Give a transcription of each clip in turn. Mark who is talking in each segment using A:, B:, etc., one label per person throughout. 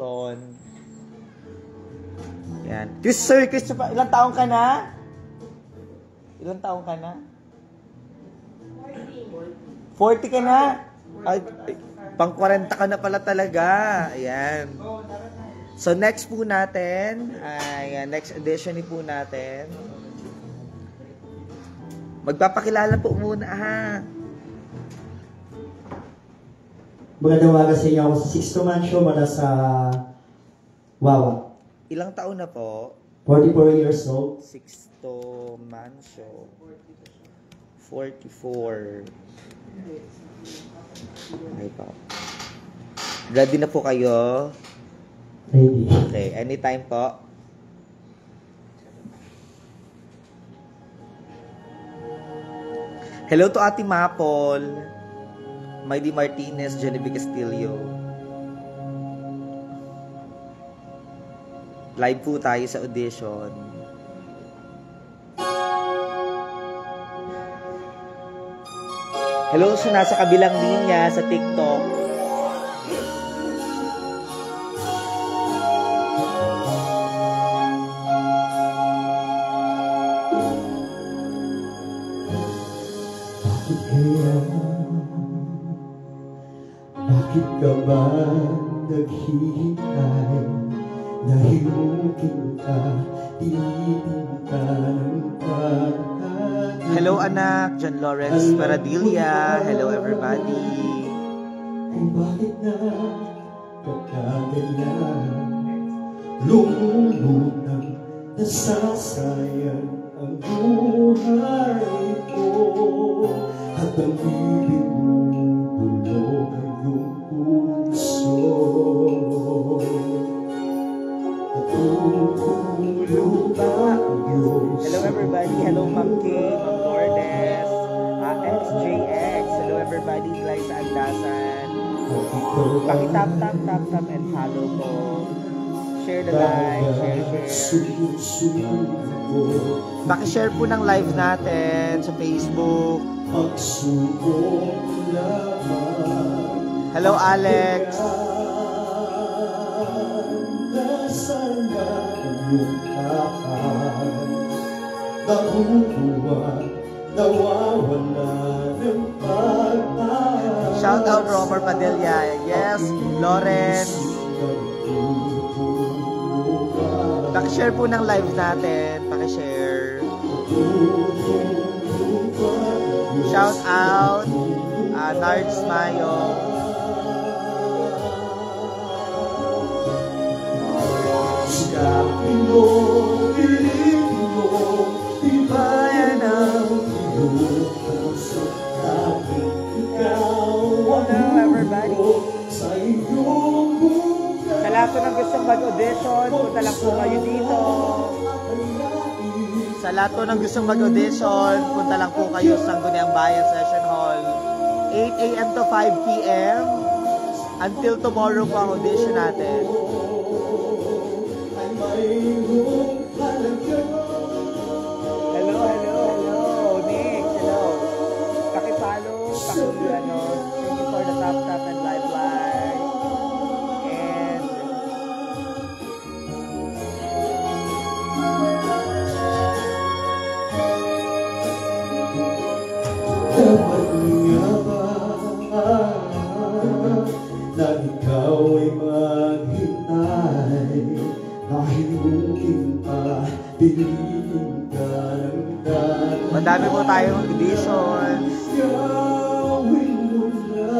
A: audition. Yan. Sir Christopher, ilang taong ka na? Ilang taong ka na? 40 ka na? Ay, pang 40 ka na pala talaga. Ayan. So, next po natin, next edition po natin. Magpapakilala po muna, ha?
B: Magandang umaga sa inyo. Ako sa Sixto Mancio mula sa Wawa.
A: Ilang taon na po?
B: 44 years old.
A: Sixto Mancio. 44. Okay po. Ready na po kayo?
B: Ready.
A: Okay, anytime po. Hello to Ate Mapol, Maidi Martinez, Genevieve Castillo. Live po tayo sa audition. Hello sa nasa kabilang linya sa TikTok.
B: Bakit ka ba naghihintay? Dahil mungkin ka, pilitin ka ng pagkakas.
A: Hello anak, John Lawrence Paradilla. Hello everybody.
B: Kung bakit na kakaganyan, lumulutang nasasayang ang buhay ko. At ang ibig mong bulong ang iyong puso. At tumulo ba ang Diyos?
A: Hello everybody. Hello Ma'am Kay, Ma'am Lourdes, XJX. Hello everybody. Glyza Andasan. Pakitap, tap, and follow po. Share the live. Share. Pakishare po ng live natin sa Facebook. Hello Alex. Shout out Robert Padilla. Yes, Lawrence. Pakishare po ng live natin. Pakishare. Shout out Nards Mayo. Hello everybody. Sa lahat po ng gustong mag-audition, punta lang po kayo dito. Sa lahat po ng gustong mag-audition, punta lang po kayo sa Sangguniang Bayan Session Hall. 8 a.m. to 5 p.m. Until tomorrow po ang audition natin. Hello. Nick, hello. Paki-follow, thank you for the tap and live. And
B: dapat nga ba na ikaw ay maghintay? Dahil mungkin pa piliin ka ng dati.
A: madami po tayong audition.
B: Gawin mo na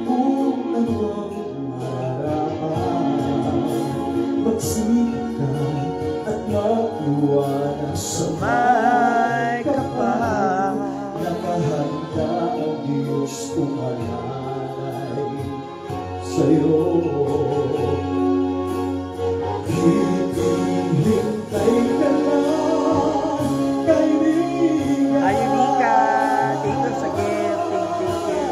B: kung ano ang harapan. Magsikap ka at mag-iwanan sa
A: May kapal.
B: nakahanda ang Diyos umalalay sa'yo. Hintay ka lang, kaibigan.
A: Ay, Unica, thank you sa gift. Thank you.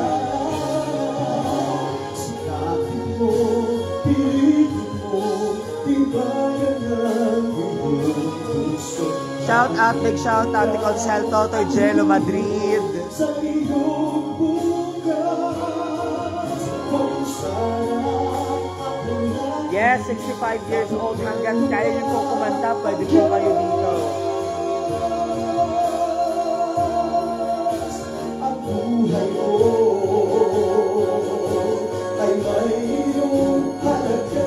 B: Sikapin mo, pilitin mo, tibayan ang iyong puso.
A: Big shout out to Concelto, to Jello Madrid.
B: Sa iyong bukas, kung sana ako'y
A: Yes, 65 years old. Hanggang kaya niyo po kumanta, pwede po kayo dito.
B: Ang buhay ko ay mayroong halaga.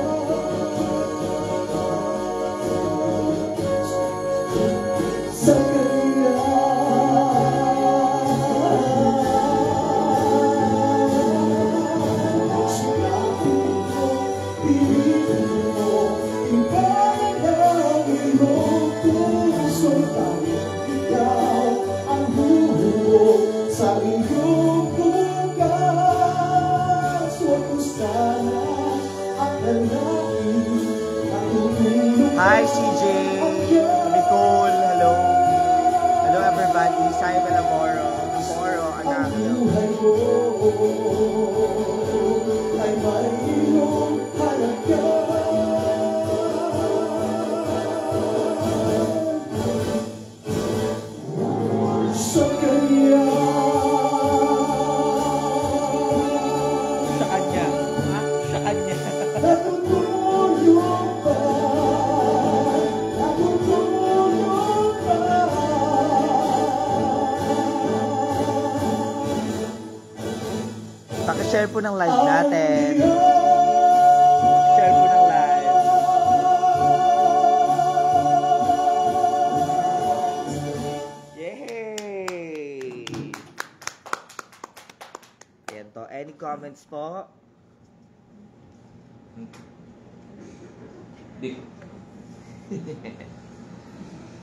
B: Sa kanya sinapin ko, pilitin mo, ibayan ang iyong puso. Dahil ikaw ang humuhog sa iyong bukas. Huwag ko sana akalain na tutulong.
A: Hi, CJ. Nicole, hello. Hello, everybody. Simon Amoro. Amoro, anak.
B: Buhay ko ay mayroong halaga. Sa kanya
A: Sa kanya. Ha? Sa kanya.
B: natutulog pa, natutulog pa.
A: Pakishare po ng live natin. Share po ng live. Yay! Ayan to. Any comments po?
C: Di.